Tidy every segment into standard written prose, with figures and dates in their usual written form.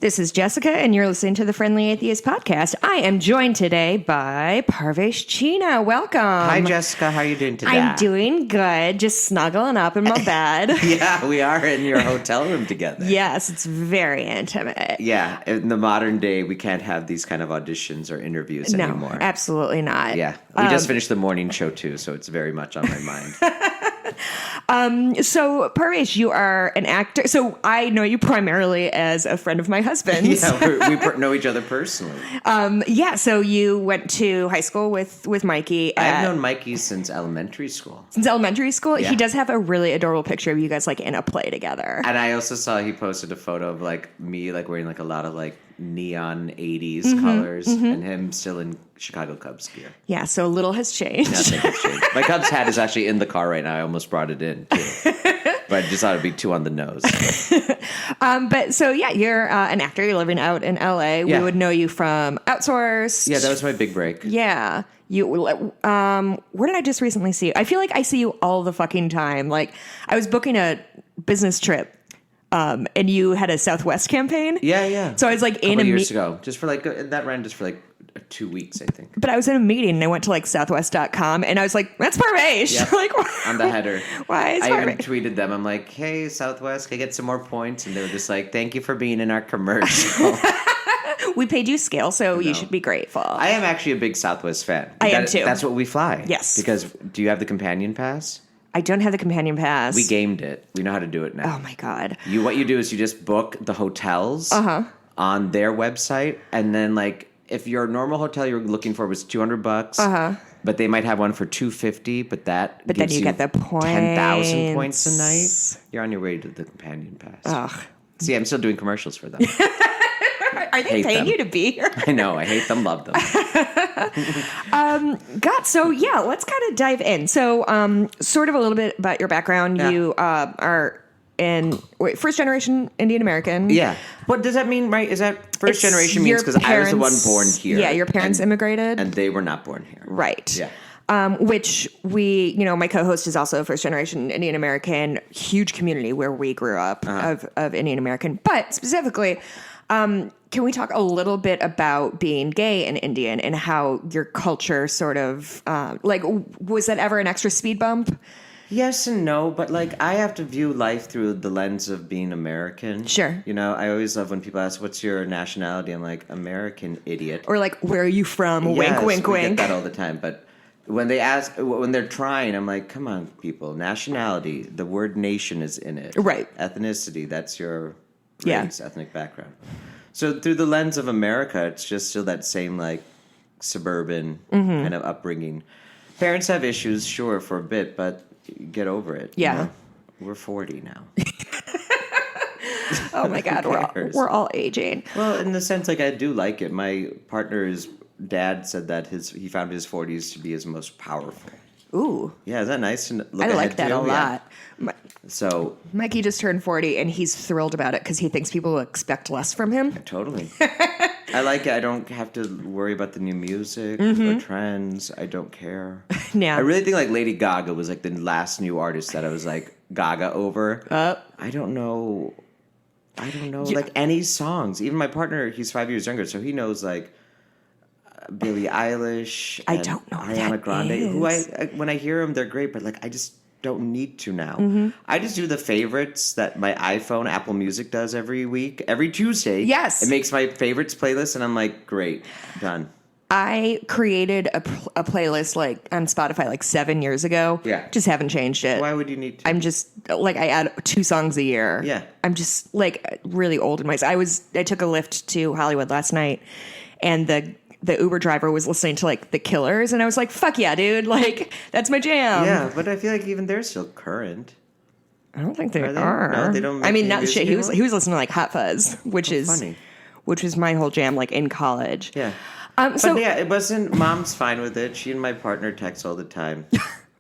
This is Jessica, and you're listening to the Friendly Atheist podcast. I am joined today by Parvesh Cheena. Welcome. Hi, Jessica. How are you doing today? I'm doing good. Just snuggling up in my bed. Yeah, we are in your hotel room together. Yes, it's very intimate. Yeah, in the modern day, we can't have these kind of auditions or interviews anymore. No, absolutely not. Yeah, we just finished the morning show, too, so it's very much on my mind. So, Parvesh, you are an actor. So, I know you primarily as a friend of my husband's. Yeah, we know each other personally. So you went to high school with Mikey. I've known Mikey since elementary school. Since elementary school? Yeah. He does have a really adorable picture of you guys, like, in a play together. And I also saw he posted a photo of, like, me, like, wearing, like, a lot of, like, neon 80s colors and him still in Chicago Cubs gear. Yeah, so little has changed. Nothing has changed. My Cubs hat is actually in the car right now. I almost brought it in, too. But I just thought it'd be too on the nose. But so, yeah, you're an actor. You're living out in L.A. Yeah. We would know you from Outsourced. Yeah, that was my big break. Yeah. Where did I just recently see you? I feel like I see you all the fucking time. Like, I was booking a business trip. And you had a Southwest campaign? Yeah. So I was like a couple years ago. Just for like, that ran just for like 2 weeks, I think. But I was in a meeting and I went to like southwest.com and I was like, that's Parvesh. Yep. Like, on the header. Why is I even Parvesh? tweeted them. I'm like, hey, Southwest, can I get some more points? And they were just like, thank you for being in our commercial. We paid you scale, so you should be grateful. I am actually a big Southwest fan. I am too. That's what we fly. Yes. Because do you have the companion pass? I don't have the companion pass. We gamed it. We know how to do it now. Oh my God. What you do is you just book the hotels on their website, and then like if your normal hotel you're looking for was $200, but they might have one for $250, but then you get the points. 10,000 points a night. You're on your way to the companion pass. Ugh. See, I'm still doing commercials for them. Are they paying you to be here? I know. I hate them, love them. So yeah, let's kind of dive in. So, sort of a little bit about your background. Yeah. You are first generation Indian American. Yeah. What does that mean, right? Is that first generation means because I was the one born here. Yeah, your parents immigrated. And they were not born here. Right. Yeah. Which my co-host is also a first generation Indian American, huge community where we grew up of Indian American. But specifically, can we talk a little bit about being gay and Indian and how your culture sort of, was that ever an extra speed bump? Yes and no, but like I have to view life through the lens of being American. Sure. You know, I always love when people ask, what's your nationality? I'm like, American, idiot. Or like, where are you from? Yes, wink, wink, we wink. get that all the time, but when they're trying, I'm like, come on, people. Nationality, the word nation is in it. Right. Ethnicity, that's your race, ethnic background. So through the lens of America, it's just still that same like suburban kind of upbringing. Parents have issues, sure, for a bit, but get over it. Yeah. You know? We're 40 now. Oh my God, we're all aging. Well, in the sense, like I do like it. My partner's dad said that he found his 40s to be his most powerful. Ooh. Yeah, is that nice to look I ahead like that to? a lot. Yeah. So Mikey just turned 40 and he's thrilled about it because he thinks people will expect less from him. Totally. I like it. I don't have to worry about the new music or trends. I don't care. Yeah. I really think like Lady Gaga was like the last new artist that I was like Gaga over. I don't know like any songs. Even my partner, he's 5 years younger, so he knows like Billie Eilish. I don't know Ariana Grande. is. Who when I hear them, they're great, but like I just don't need to now. I just do the favorites that my iPhone, Apple Music does every week, every Tuesday. Yes. It makes my favorites playlist, and I'm like, great, done. I created a playlist like on Spotify like 7 years ago. Yeah. Just haven't changed it. Why would you need to? I'm just like, I add 2 songs a year. Yeah. I'm just like really old in my. I took a Lyft to Hollywood last night, and the Uber driver was listening to like The Killers, and I was like, fuck yeah, dude. Like, that's my jam. Yeah, but I feel like even they're still current. I don't think they are. No, they don't. I mean, not shit. He was listening to like Hot Fuzz, which is funny. Which was my whole jam, like in college. Yeah. But yeah, it wasn't. Mom's fine with it. She and my partner text all the time.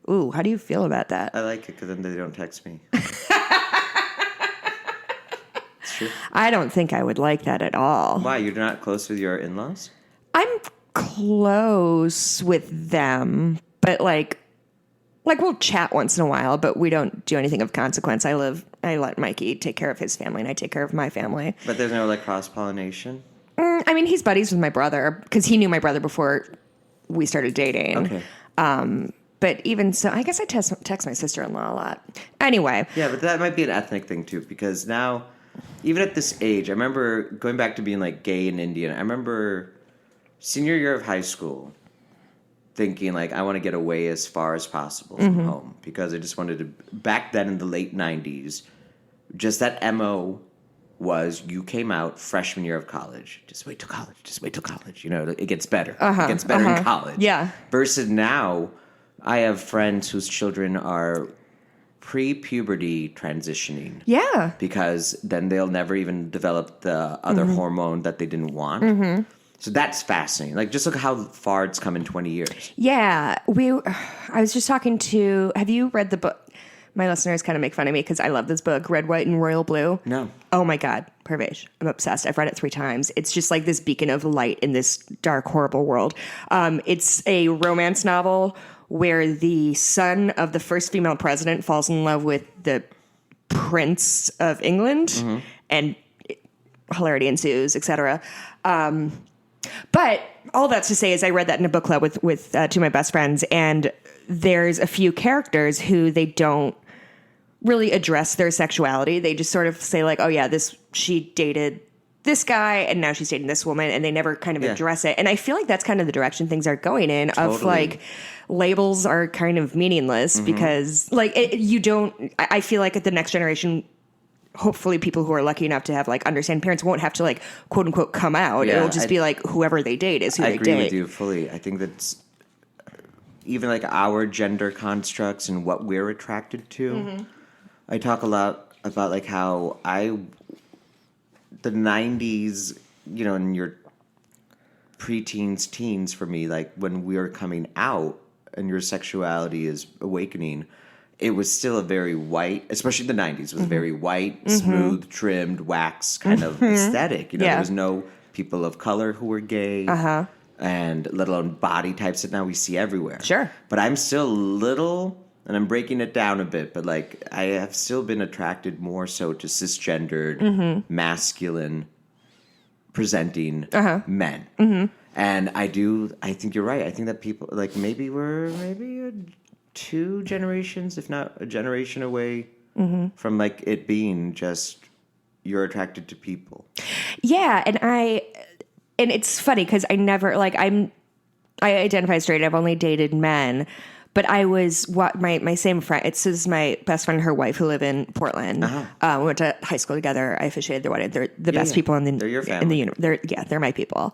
Ooh, how do you feel about that? I like it because then they don't text me. It's true. I don't think I would like that at all. Why? You're not close with your in-laws? I'm close with them, but like Like, we'll chat once in a while, but we don't do anything of consequence. I let Mikey take care of his family, and I take care of my family. But there's no, like, cross-pollination? I mean, he's buddies with my brother, because he knew my brother before we started dating. Okay. But even so, I guess I text my sister-in-law a lot. Anyway. Yeah, but that might be an ethnic thing, too, because now, even at this age, I remember going back to being, like, gay and Indian. I remember senior year of high school thinking, like, I want to get away as far as possible from home, because I just wanted to, back then in the late 90s, just that MO was you came out freshman year of college. Just wait till college. Just wait till college. You know, it gets better. It gets better in college. Yeah. Versus now, I have friends whose children are pre-puberty transitioning. Yeah. Because then they'll never even develop the other hormone that they didn't want. So that's fascinating. Like, just look at how far it's come in 20 years. Yeah. I was just talking to, have you read the book? My listeners kind of make fun of me because I love this book, Red, White, and Royal Blue. No. Oh my God, Parvesh. I'm obsessed. I've read it 3 times. It's just like this beacon of light in this dark, horrible world. It's a romance novel where the son of the first female president falls in love with the Prince of England, and hilarity ensues, etc. But all that's to say is I read that in a book club with 2 of my best friends, and there's a few characters who they don't really address their sexuality. They just sort of say, like, oh yeah, she dated this guy and now she's dating this woman, and they never kind of address it. And I feel like that's kind of the direction things are going in, of like labels are kind of meaningless because like I feel like at the next generation, hopefully people who are lucky enough to have like understand parents won't have to like quote unquote come out. Yeah, It'll just be like whoever they date is who they date. I agree with you fully. I think that's even like our gender constructs and what we're attracted to. I talk a lot about like how the 90s, you know, in your preteens, teens for me, like when we were coming out and your sexuality is awakening, it was still a very white, especially the 90s, was very white, smooth, trimmed, wax kind of aesthetic. You know, there was no people of color who were gay, and let alone body types that now we see everywhere. Sure. But I'm still a little, and I'm breaking it down a bit, but like I have still been attracted more so to cisgendered, masculine presenting men. And I think you're right. I think that people, like maybe we're 2 generations, if not a generation away from like it being just you're attracted to people. Yeah, and it's funny because I never like I identify as straight. I've only dated men, but I was my same friend. This is my best friend and her wife who live in Portland. We went to high school together. I officiated their wedding. They're the best people in the they're your family. They're my people.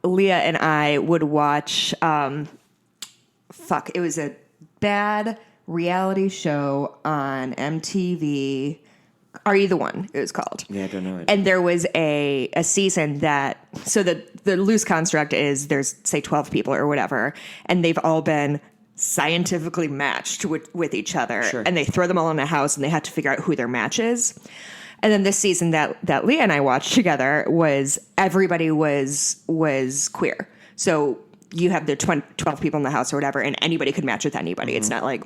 Leah and I would watch. It was a bad reality show on MTV. Are You the One? It was called. Yeah, I don't know it. And there was a season that, so the loose construct is there's, say, 12 people or whatever, and they've all been scientifically matched with each other. Sure. And they throw them all in a house, and they have to figure out who their match is. And then this season that Leah and I watched together was everybody was queer. So you have the 12 people in the house or whatever, and anybody could match with anybody. It's not like...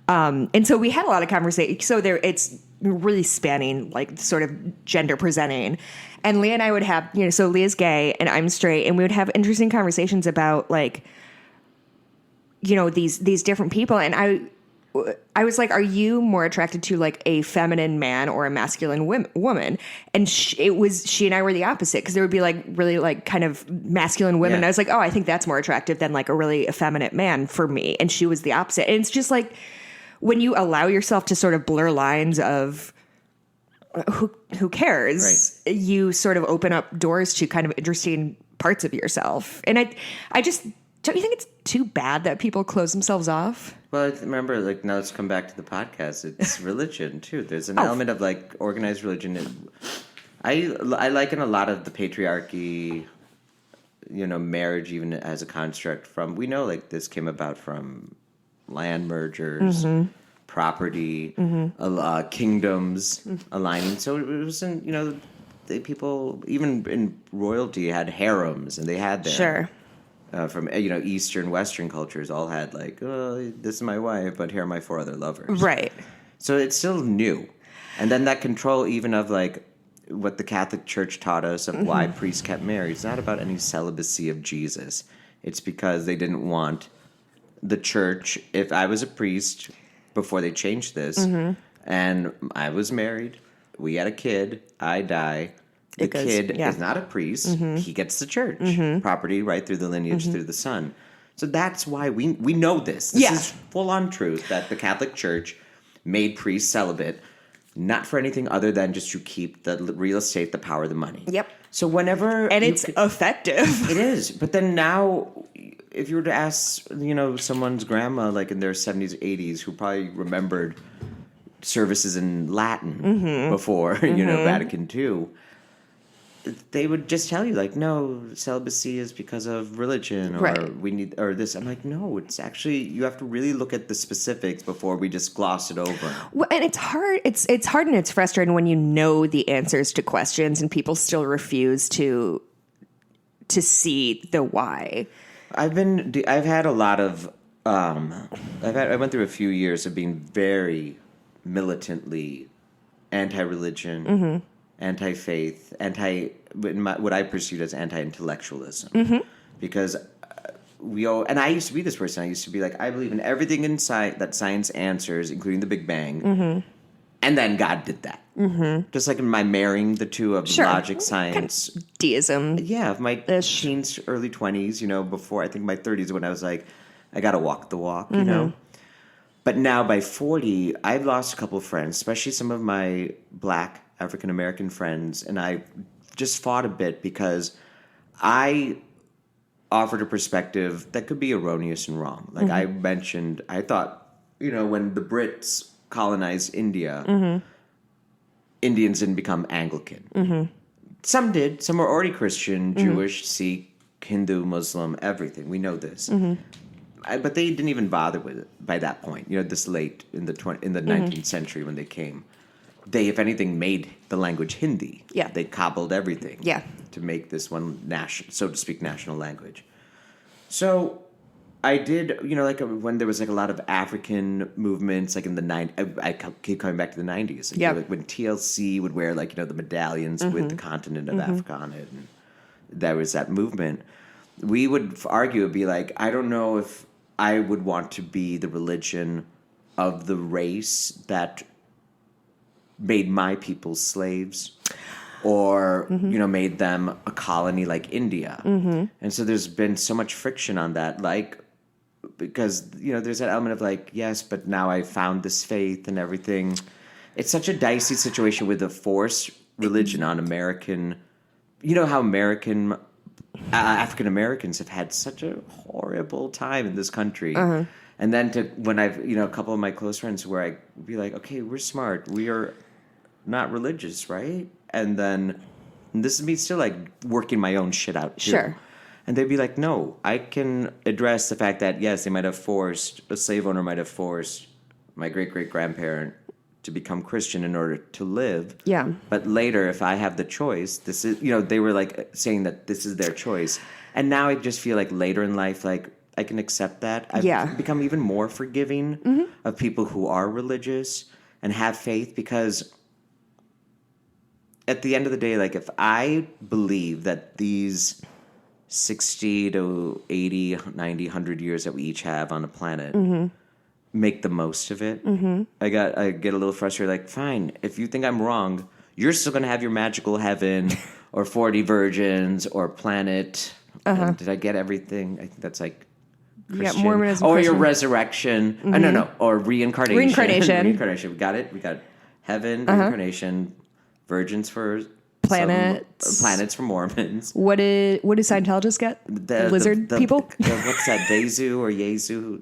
and so we had a lot of conversation. So it's really spanning, like, sort of gender presenting. And Leah and I would have, you know, so Leah's gay and I'm straight, and we would have interesting conversations about, like, you know, these different people. And I was like, are you more attracted to, like, a feminine man or a masculine woman? And she and I were the opposite, because there would be, like, really, like, kind of masculine women. And I was like, oh, I think that's more attractive than, like, a really effeminate man for me. And she was the opposite. And it's just like, when you allow yourself to sort of blur lines of who cares, right, you sort of open up doors to kind of interesting parts of yourself. And I just, don't you think it's too bad that people close themselves off? Well, I remember, like, now let's come back to the podcast. It's religion, too. There's an element of, like, organized religion. I liken a lot of the patriarchy, you know, marriage even as a construct from, we know, like, this came about from land mergers, property, kingdoms aligning. So it wasn't, you know, people, even in royalty, had harems, and they had their... Sure. from Eastern, Western cultures all had like, oh, this is my wife, but here are my 4 other lovers. Right. So it's still new. And then that control even of like what the Catholic Church taught us of why priests kept married. It's not about any celibacy of Jesus. It's because they didn't want the church. If I was a priest before they changed this and I was married, we had a kid, I die. The kid is not a priest. He gets the church property right through the lineage, through the son. So that's why we know this. This is full-on truth that the Catholic Church made priests celibate, not for anything other than just to keep the real estate, the power, the money. Yep. So whenever... And it's effective. It is. But then now, if you were to ask, someone's grandma, like in their 70s, 80s, who probably remembered services in Latin before, Vatican II, they would just tell you like, no, celibacy is because of religion, or we need, or this. I'm like, no, it's actually, you have to really look at the specifics before we just gloss it over. Well, and it's hard. It's hard and it's frustrating when you know the answers to questions and people still refuse to see the why. I've had a lot of, I went through a few years of being very militantly anti-religion, anti-faith, what I perceived as anti-intellectualism. Because and I used to be this person. I used to be like, I believe in everything that science answers, including the Big Bang. And then God did that. Just like in my marrying the two of logic, science. Kind of deism. Yeah, of my teens, early 20s, before I think my 30s when I was like, I got to walk the walk, But now by 40, I've lost a couple of friends, especially some of my Black African-American friends, and I just fought a bit because I offered a perspective that could be erroneous and wrong. Like I mentioned, I thought, when the Brits colonized India, Indians didn't become Anglican. Some did. Some were already Christian, Jewish, Sikh, Hindu, Muslim, everything. We know this. But they didn't even bother with it by that point. This late in the 19th century when they came. They, if anything, made the language Hindi. Yeah. They cobbled everything. Yeah. To make this one so to speak, national language. So I did, when there was like a lot of African movements, like in the 90s, I keep coming back to the 90s. Like when TLC would wear like, the medallions with the continent of Africa on it. And there was that movement. We would argue, it'd be like, I don't know if I would want to be the religion of the race that made my people slaves or, made them a colony like India. And so there's been so much friction on that, because, there's that element of like, yes, but now I found this faith and everything. It's such a dicey situation with a forced religion on American, how African Americans have had such a horrible time in this country. And then when I've, a couple of my close friends where I be like, okay, we're smart. We are not religious, right? And then this is me still like working my own shit out too. Sure. And they'd be like, no, I can address the fact that, yes, a slave owner might have forced my great-great-grandparent to become Christian in order to live. Yeah. But later, if I have the choice, this is, they were like saying that this is their choice. And now I just feel like later in life, like I can accept that. I've become even more forgiving of people who are religious and have faith, because at the end of the day, like if I believe that these 60 to 80, 90, 100 years that we each have on the planet, make the most of it. I get a little frustrated, like, fine, if you think I'm wrong, you're still going to have your magical heaven or 40 virgins or planet. Did I get everything? I think that's like Christian. Yeah, Mormonism. Or your resurrection. No. Or reincarnation. Reincarnation. We got it. We got heaven, reincarnation, virgins for planets for Mormons. What do Scientologists get? The lizard people? What's that? Dezu or Yezu?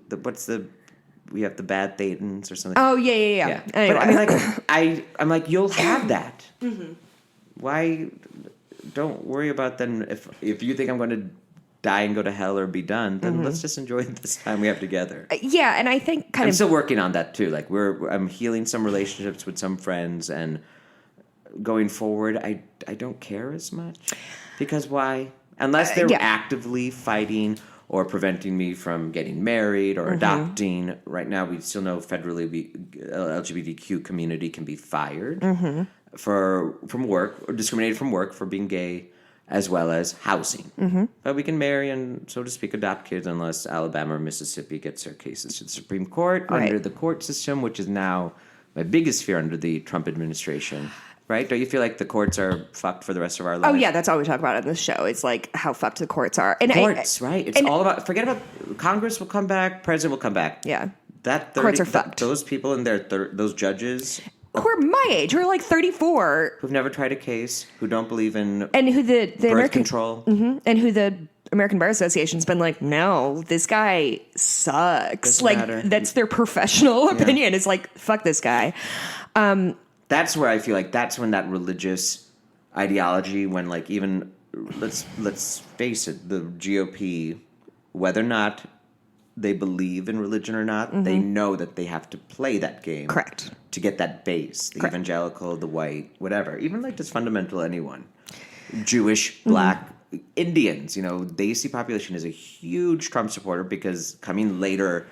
We have the bad Thetans or something. Oh, yeah. Anyway. But I mean, I'm like, you'll have that. Why? Don't worry about then. If you think I'm going to die and go to hell or be done, then let's just enjoy this time we have together. Yeah, and I think I'm still working on that too. Like I'm healing some relationships with some friends, and going forward, I don't care as much, because why? Unless they're actively fighting or preventing me from getting married or adopting. Right now, we still know federally LGBTQ community can be fired from work or discriminated from work for being gay, as well as housing. But we can marry and, so to speak, adopt kids unless Alabama or Mississippi gets their cases to the Supreme Court under the court system, which is now my biggest fear under the Trump administration. Right? Don't you feel like the courts are fucked for the rest of our lives? Oh, yeah. That's all we talk about on this show. It's like how fucked the courts are. And courts, right? It's all about, forget about, Congress will come back, president will come back. Yeah. Courts are fucked. Those people in there, those judges. Who are my age, who are like 34. Who've never tried a case, who don't believe in and who the birth American control. And who the American Bar Association's been like, no, this guy sucks. Doesn't matter. That's their professional opinion. It's like, fuck this guy. That's where I feel like that's when that religious ideology, when like even let's face it, the GOP, whether or not they believe in religion or not, they know that they have to play that game. Correct. To get that base, the evangelical, the white, whatever, even like just fundamental anyone, Jewish, black, Indians, they see population as a huge Trump supporter because coming later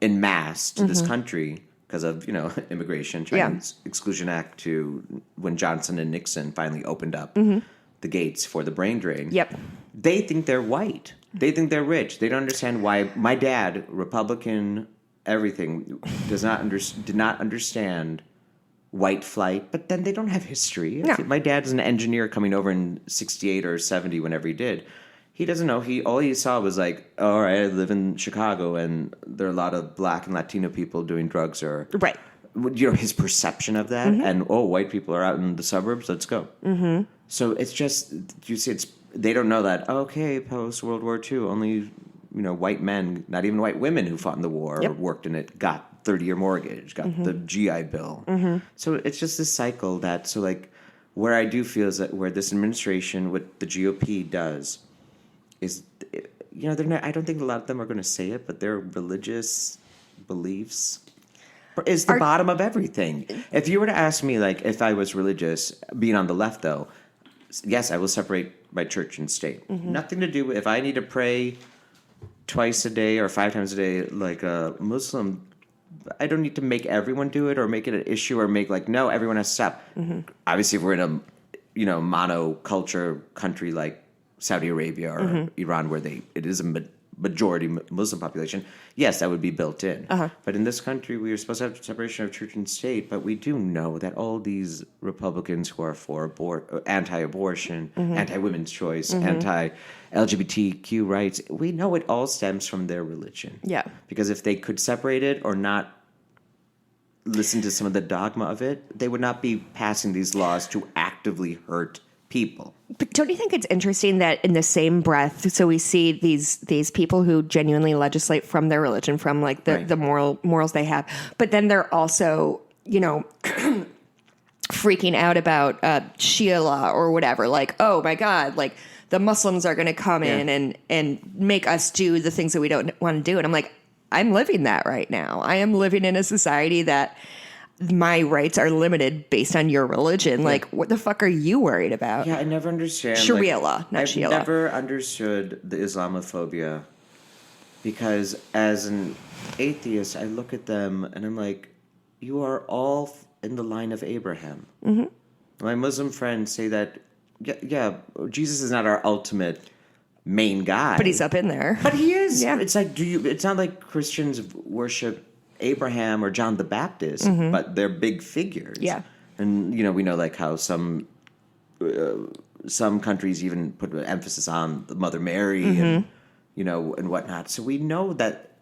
in mass to this country because of, immigration, Chinese Exclusion Act to when Johnson and Nixon finally opened up the gates for the brain drain. Yep. They think they're white. They think they're rich. They don't understand why my dad, Republican, everything, did not understand white flight, but then they don't have history. No. My dad's an engineer coming over in 68 or 70, whenever he did. He doesn't know. All he saw was like, all right, I live in Chicago, and there are a lot of black and Latino people doing drugs, or right. His perception of that, and white people are out in the suburbs. Let's go. So it's just, you see, they don't know that. Okay, post World War II, only white men, not even white women who fought in the war or worked in it, got 30-year mortgage, got the GI Bill. So it's just this cycle that, so like, where I do feel is that where this administration, what the GOP does, is, they're not, I don't think a lot of them are going to say it, but their religious beliefs is the bottom of everything. If you were to ask me, like, if I was religious, being on the left, though, yes, I will separate my church and state. Nothing to do with, if I need to pray twice a day or 5 times a day like a Muslim, I don't need to make everyone do it or make it an issue or make like, no, everyone has to stop. Obviously, if we're in a, monoculture country like Saudi Arabia or Iran, where it is a majority Muslim population, yes, that would be built in. But in this country, we are supposed to have separation of church and state, but we do know that all these Republicans who are for anti-abortion, anti-women's choice, anti-LGBTQ rights, we know it all stems from their religion. Yeah. Because if they could separate it or not listen to some of the dogma of it, they would not be passing these laws to actively hurt people. But don't you think it's interesting that in the same breath, so we see these people who genuinely legislate from their religion, from like the morals they have, but then they're also, freaking out about Shia law or whatever. Like, oh my God, like the Muslims are going to come in and make us do the things that we don't want to do. And I'm like, I'm living that right now. I am living in a society that my rights are limited based on your religion. Like, what the fuck are you worried about? Yeah, I never understand. Sharia law, not Shia law. I've never understood the Islamophobia because as an atheist, I look at them and I'm like, you are all in the line of Abraham. My Muslim friends say that, Jesus is not our ultimate main guy. But he's up in there. But he is. Yeah. It's like, it's not like Christians worship Abraham or John the Baptist, but they're big figures. Yeah. And, we know like how some countries even put an emphasis on the Mother Mary and, and whatnot. So we know that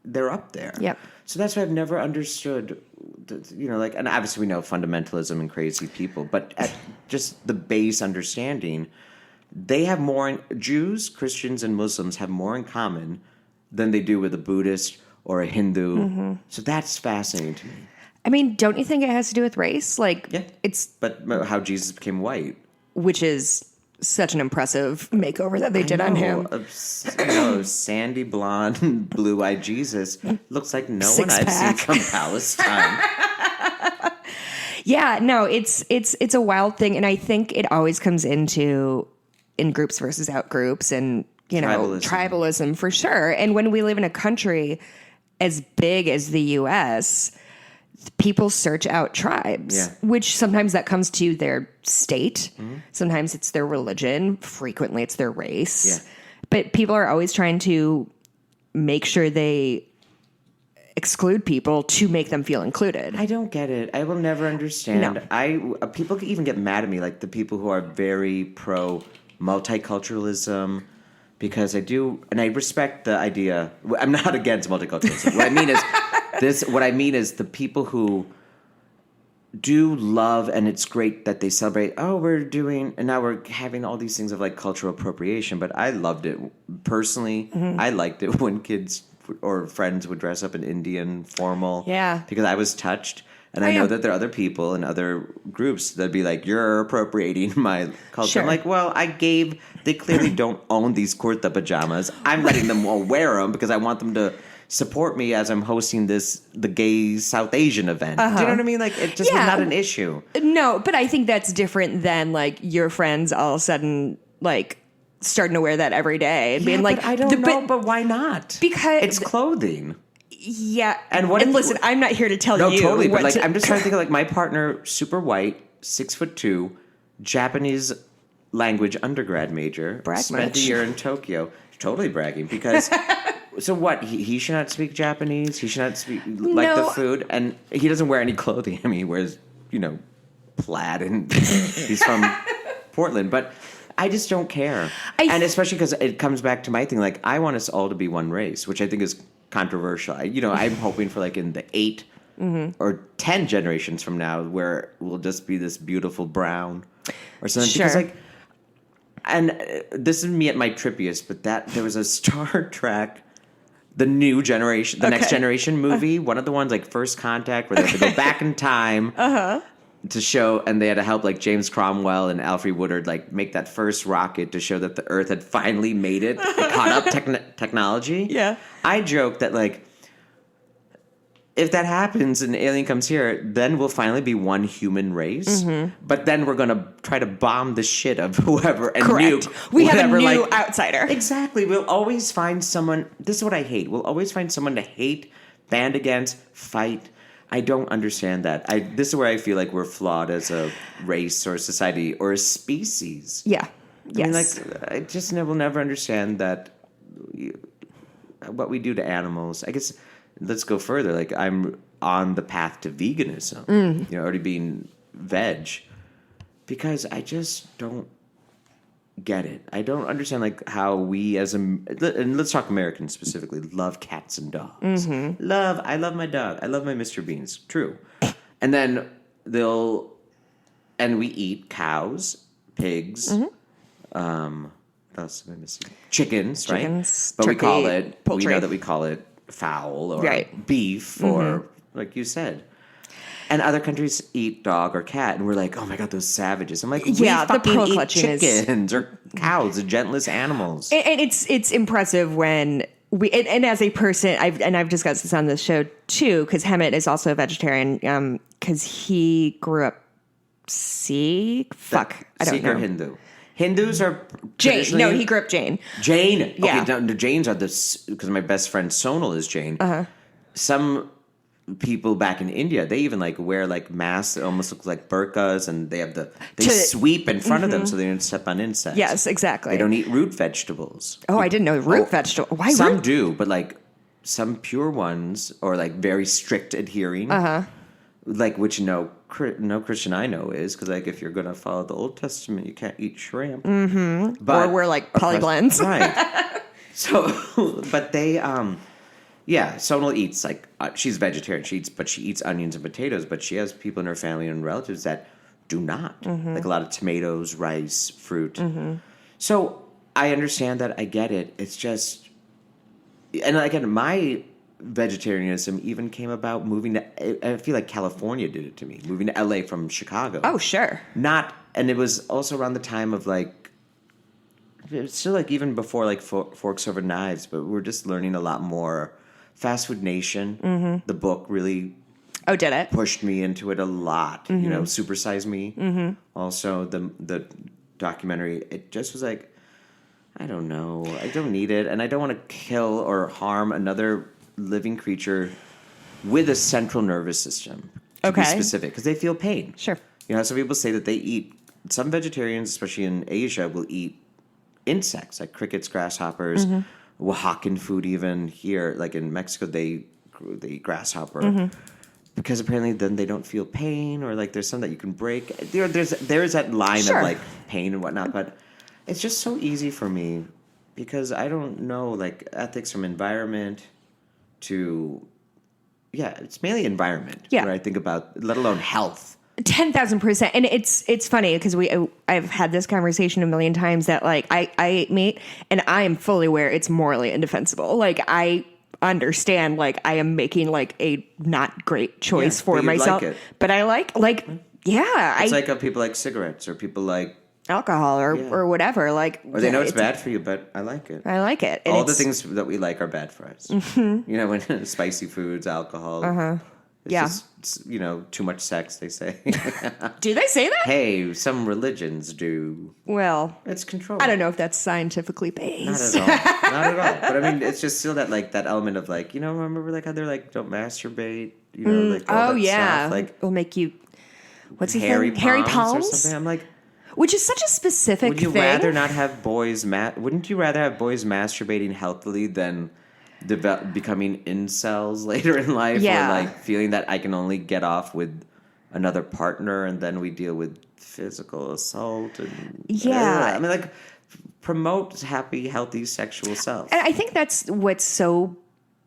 they're up there. Yep. So that's why I've never understood, and obviously we know fundamentalism and crazy people, but at just the base understanding, they have more, Jews, Christians, and Muslims have more in common than they do with a Buddhist or a Hindu. So that's fascinating to me. I mean, don't you think it has to do with race? Like, But how Jesus became white. Which is such an impressive makeover that they did on him. Sandy, blonde, blue-eyed Jesus looks like no one I've seen from Palestine. Yeah, no, it's a wild thing, and I think it always comes into in groups versus out groups, and tribalism for sure. And when we live in a country as big as the U.S., people search out tribes, which sometimes that comes to their state. Sometimes it's their religion. Frequently it's their race. Yeah. But people are always trying to make sure they exclude people to make them feel included. I don't get it. I will never understand. No. People can even get mad at me, like the people who are very pro multiculturalism, because I do, and I respect the idea. I'm not against multiculturalism. What I mean is the people who do love, and it's great that they celebrate, and now we're having all these things of like cultural appropriation, but I loved it personally. I liked it when kids or friends would dress up in Indian formal. Yeah. Because I was touched. And I know that there are other people in other groups that'd be like, you're appropriating my culture. Sure. I'm like, well, they clearly don't own these kurta pajamas. I'm letting them all wear them because I want them to support me as I'm hosting the gay South Asian event. Do you know what I mean? Like, it just was not an issue. No, but I think that's different than like your friends all of a sudden like starting to wear that every day and being like, but I don't know, but why not? Because it's clothing. Yeah. And listen, I'm not here to tell you. No, totally. But like, I'm just trying to think of like my partner, super white, 6'2", Japanese language undergrad major, spent a year in Tokyo. Totally bragging because. So what? He should not speak Japanese. He should not speak the food, and he doesn't wear any clothing. I mean, he wears plaid, and he's from Portland. But I just don't care, and especially because it comes back to my thing. Like, I want us all to be one race, which I think is controversial. I'm hoping for like in the 8 or 10 generations from now, where we'll just be this beautiful brown or something. Sure. Because like, and this is me at my trippiest, but there was a Star Trek. The new generation, the next generation movie, one of the ones like First Contact, where they have to go back in time to show, and they had to help like James Cromwell and Alfred Woodard like make that first rocket to show that the Earth had finally made it, caught up technology. Yeah, I joke that like if that happens and an alien comes here, then we'll finally be one human race. But then we're going to try to bomb the shit of whoever and nuke. We have a new outsider. Exactly. We'll always find someone. This is what I hate. We'll always find someone to hate, band against, fight. I don't understand that. This is where I feel like we're flawed as a race or a society or a species. Yeah. I mean, like, I just will never understand that what we do to animals. I guess. Let's go further. Like, I'm on the path to veganism, already being veg, because I just don't get it. I don't understand like how we and let's talk Americans specifically, love cats and dogs. I love my dog. I love my Mr. Beans. True. And then we eat cows, pigs, what else am I missing? Chickens, right? But turkey, poultry. We know that we call it fowl or beef or like you said, and other countries eat dog or cat, and we're like, oh my god, those savages. I'm like, we fucking eat chickens or cows, the gentlest animals. And it's impressive when and as a person, I've discussed this on this show too, because Hemet is also a vegetarian, because he grew up Sikh. I don't Sikh know. Or Hindu. Hindus are Jain. No, he grew up Jain. Jain. Yeah. Okay, the Jains are because my best friend Sonal is Jain. Some people back in India, they even like wear like masks that almost look like burqas, and they sweep in front of them so they don't step on insects. Yes, exactly. They don't eat root vegetables. Oh, I didn't know root vegetables. Why? Some do, but like some pure ones or like very strict adhering. Like which no Christian I know is, because like if you're going to follow the Old Testament, you can't eat shrimp. But, or we're like polyblends. Right. So, but they, Sonal eats like, she's vegetarian. She eats onions and potatoes, but she has people in her family and relatives that do not. Like a lot of tomatoes, rice, fruit. So I understand that. I get it. It's just, and again, my vegetarianism even came about moving to, I feel like California did it to me, moving to LA from Chicago. Oh, sure. And it was also around the time of like, it's still like even before like Forks Over Knives, but we're just learning a lot more. Fast Food Nation, the book really did it? Pushed me into it a lot. Super Size Me. Also the documentary, it just was like, I don't know. I don't need it, and I don't want to kill or harm another living creature with a central nervous system. To be specific, because they feel pain. Sure. You know, some people say that they eat. Some vegetarians, especially in Asia, will eat insects like crickets, grasshoppers, Oaxacan food. Even here, like in Mexico, they eat grasshopper. Because apparently then they don't feel pain, or like there's some that you can break. There's that line of like pain and whatnot, but it's just so easy for me because I don't know, like ethics from environment to, it's mainly environment where I think about, let alone health. 10,000%. And it's funny because I've had this conversation a million times that like I eat meat and I am fully aware it's morally indefensible. Like I understand like I am making like a not great choice for myself, but I like it's like people like cigarettes or people like alcohol or whatever, like, or they know it's bad for you, but I like it. And all the things that we like are bad for us. You know, when spicy foods, alcohol, it's just, you know, too much sex, they say. Do they say that? Hey, some religions do. Well, it's control. I don't know if that's scientifically based. Not at all. But I mean, it's just still that like that element of like, you know, remember like how they're like, don't masturbate, you know, like all that stuff. Like it'll make you, what's his hairy name? Hairy palms or something. I'm like, which is such a specific thing. Would you rather not have boys wouldn't you rather have boys masturbating healthily than becoming incels later in life, or like feeling that I can only get off with another partner and then we deal with physical assault and I mean, like, promote happy, healthy sexual self. And I think that's what's so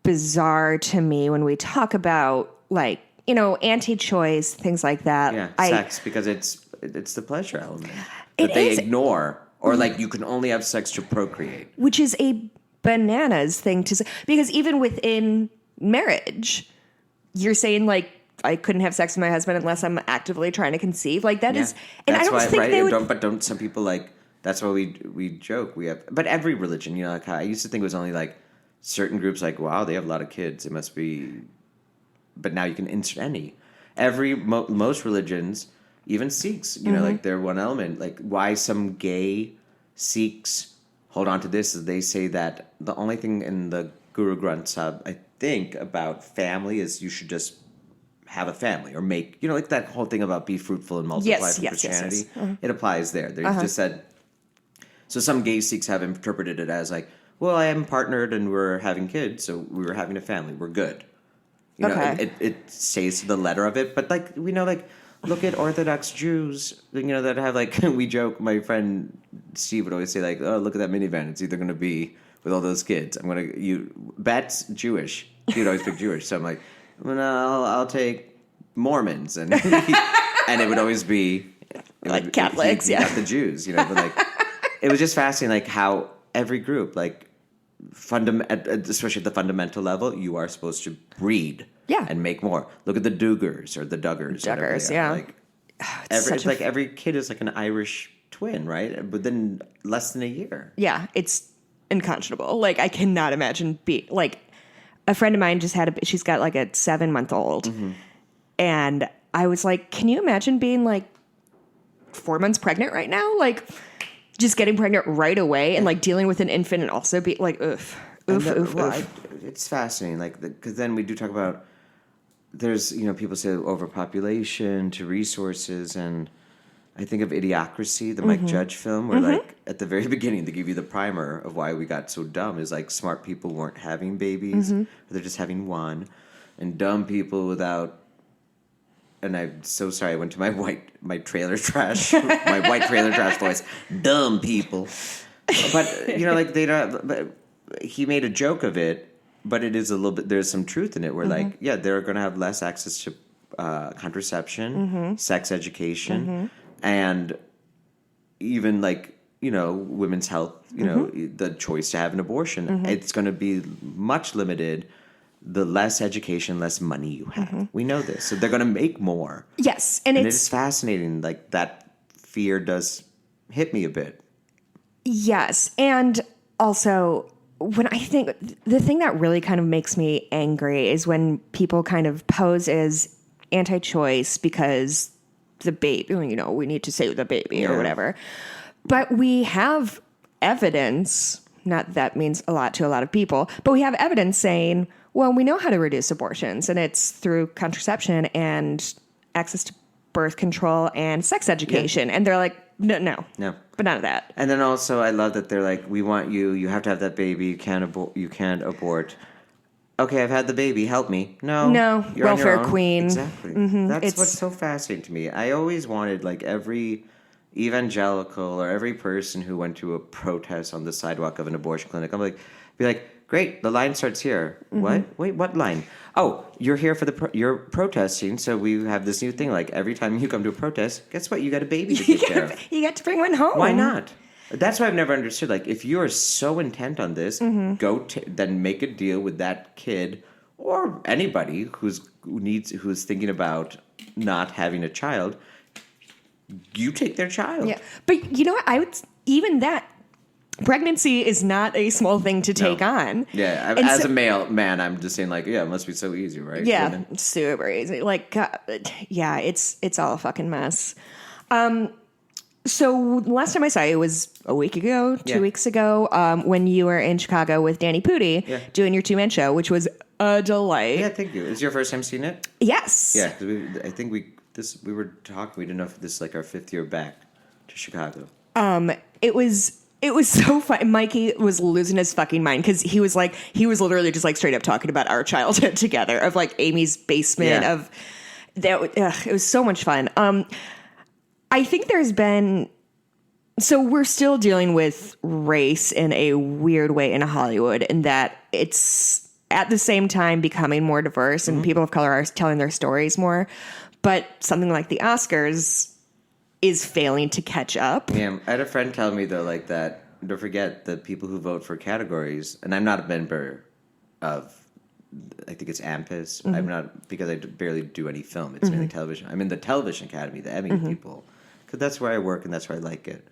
bizarre to me when we talk about like, you know, anti-choice, things like that. Sex, because it's the pleasure element that they ignore, or like you can only have sex to procreate, which is a bananas thing to say, because even within marriage, you're saying like I couldn't have sex with my husband unless I'm actively trying to conceive. Like that is, and I don't think they would. But don't some people like? That's why we joke. We have, but every religion, you know, like I used to think it was only like certain groups. Like, wow, they have a lot of kids. It must be. But now you can insert any. Most religions, even Sikhs, you know, like they're one element. Like why some gay Sikhs hold on to this is they say that the only thing in the Guru Granth Sahib, I think, about family is you should just have a family or make, you know, like that whole thing about be fruitful and multiply for Christianity. Yes. It applies there. They just said, so some gay Sikhs have interpreted it as like, well, I am partnered and we're having kids, so we were having a family. We're good. You know, it stays to the letter of it. But like, we know, like, look at Orthodox Jews, you know, that have like, we joke, my friend Steve would always say like, oh, look at that minivan. It's either going to be with all those kids. Bet's Jewish. He would always pick Jewish. So I'm like, well, I'll take Mormons. And and it would always be like Catholics, not the Jews, you know, but like, it was just fascinating, like how every group, like especially at the fundamental level, you are supposed to breed. Yeah. And make more. Look at the Duggars or the Duggars. Duggars, yeah. Like every kid is like an Irish twin, right? Within less than a year. Yeah, it's unconscionable. Like I cannot imagine like a friend of mine just she's got like a 7-month-old. And I was like, can you imagine being like 4 months pregnant right now? Like just getting pregnant right away and like dealing with an infant and also be like, oof. It's fascinating, like, because then we do talk about, there's, you know, people say overpopulation to resources, and I think of Idiocracy, the Mike Judge film, where like at the very beginning they give you the primer of why we got so dumb is like smart people weren't having babies, or they're just having one, and dumb people without. And I'm so sorry, I went to my white trailer trash voice. Dumb people, but you know, like they don't. But he made a joke of it. But it is a little bit, there's some truth in it where like, they're going to have less access to contraception, sex education, and even like, you know, women's health, you know, the choice to have an abortion. It's going to be much limited. The less education, less money you have. We know this. So they're going to make more. Yes. And it's fascinating. Like that fear does hit me a bit. Yes. And also, when I think the thing that really kind of makes me angry is when people kind of pose as anti-choice because the baby, you know, we need to save the baby or whatever. But we have evidence, not that means a lot to a lot of people, but we have evidence saying, well, we know how to reduce abortions, and it's through contraception and access to birth control and sex education. And they're like, no, but none of that. And then also, I love that they're like, we want you. You have to have that baby. You can't abort. Okay, I've had the baby. Help me. No, you're welfare on your own. queen. Exactly. That's what's so fascinating to me. I always wanted like every evangelical or every person who went to a protest on the sidewalk of an abortion clinic. I'm like, be like, great, the line starts here. What? Wait, what line? Oh, you're here for you're protesting, so we have this new thing. Like every time you come to a protest, guess what? You got a baby to take care of. You got to bring one home. Why not? That's why I've never understood. Like, if you are so intent on this, then make a deal with that kid or anybody who's thinking about not having a child. You take their child. Yeah, but you know what? even that. Pregnancy is not a small thing to take on. Yeah, as a male man, I'm just saying, like, yeah, it must be so easy, right? Yeah, Women? super easy. Like, God, yeah, it's all a fucking mess. So last time I saw you was a week ago, 2 weeks ago, when you were in Chicago with Danny Pudi doing your two-man show, which was a delight. Yeah, thank you. Is your first time seeing it? Yes. Yeah, I think we were talking. We didn't know if this is like our 5th year back to Chicago. It was so fun. Mikey was losing his fucking mind because he was literally just like straight up talking about our childhood together of like Amy's basement of that. It was so much fun. I think so we're still dealing with race in a weird way in Hollywood, in that it's at the same time becoming more diverse and people of color are telling their stories more. But something like the Oscars is failing to catch up. Yeah, I had a friend tell me though, like that. Don't forget the people who vote for categories, and I'm not a member of. I think it's AMPAS. I'm not, because I barely do any film. It's mainly television. I'm in the Television Academy, the Emmy people, because that's where I work and that's where I like it.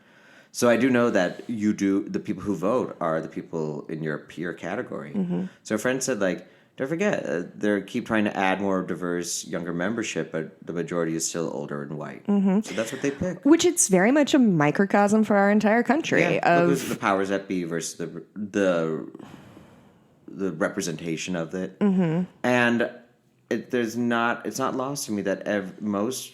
So I do know that the people who vote are the people in your peer category. So a friend said, like, don't forget, they keep trying to add more diverse, younger membership, but the majority is still older and white. So that's what they pick. Which it's very much a microcosm for our entire country. Yeah, look the powers that be versus the representation of it. And it's not lost to me that most